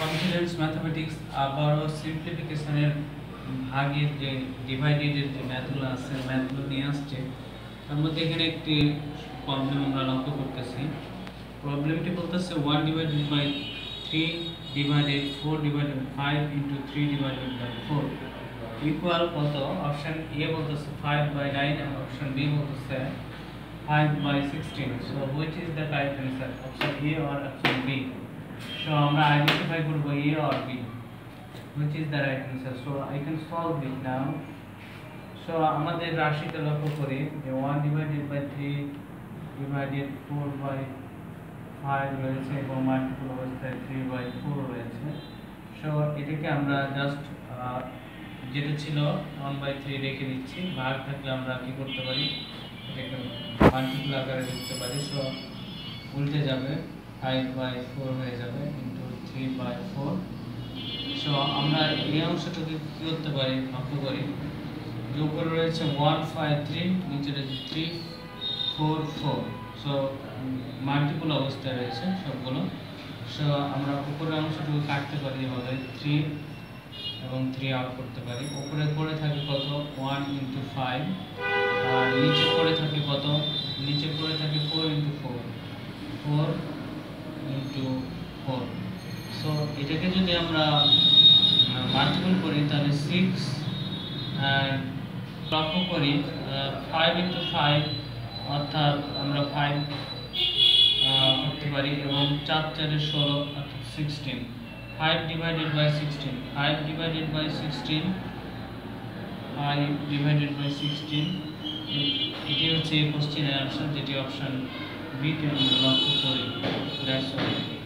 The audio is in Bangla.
কনফিডেন্স ম্যাথমেটিক্স আবারও সিম্পলিফিকেশনের ভাগের যে ডিভাইডেডের যে ম্যাথগুলো আছে ম্যাথগুলো নিয়ে আসছে। তার মধ্যে এখানে একটি প্রবলেম আমরা লক্ষ্য করতেছি। প্রবলেমটি বলতেছে 1 divided by 3 divided 4 divided 5 into 3 divided by 4 equal কত? অপশন এ বলতেছে 5 বাই 9 এবং অপশন বি বলতেছে 5 by 16. So which is the correct answer? Option A or option B? So আমরা identify করব A or B. Which is the right answer? So I can solve it now. So আমাদের রাশিতে লক্ষ্য করি যে 1 divided by 3 divided 4 by 5 রয়েছে এবং মাল্টিপল অবস্থায় 3 by 4 রয়েছে। So এটাকে আমরা জাস্ট যেটা ছিল 1 by 3 রেখে দিচ্ছি। ভাগ থাকলে আমরা কি করতে পারি? এটাকে মাল্টিপল আকারে লিখতে পারি। সো উল্টে যাবে 5 by 4 হয়ে যাবে ইনটু 3 by 4। সো আমরা এই অংশটাকে কি করতে পারি? লক্ষ্য করি যে উপরে রয়েছে 1 5 3, নিচে রয়েছে 3 4 4। সো মাল্টিপল অবস্থায় রয়েছে সবগুলো। সো আমরা উপরের অংশটুকু কাটতে পারি এভাবে 3 এবং 3 আউট করতে পারি। উপরে পড়ে থাকে কত? 1 ইনটু 5। আর নিচে পড়ে থাকে কত? নিচে পড়ে থাকে 4 ইনটু 4 4 ইনটু 4। সো এটাকে যদি আমরা মাল্টিপল করি তাহলে 6 অ্যান্ড লক্ষ্য করি 5 ইনটু 5 অর্থাৎ আমরা 5 করতে পারি এবং 4 4 16 অর্থাৎ 16। 5 divided by 16 5 divided by 16 5 divided by 16 এটি হচ্ছে কোশ্চেনের আনসার, যেটি অপশন বি তে আমরা লক্ষ্য করি। That's all.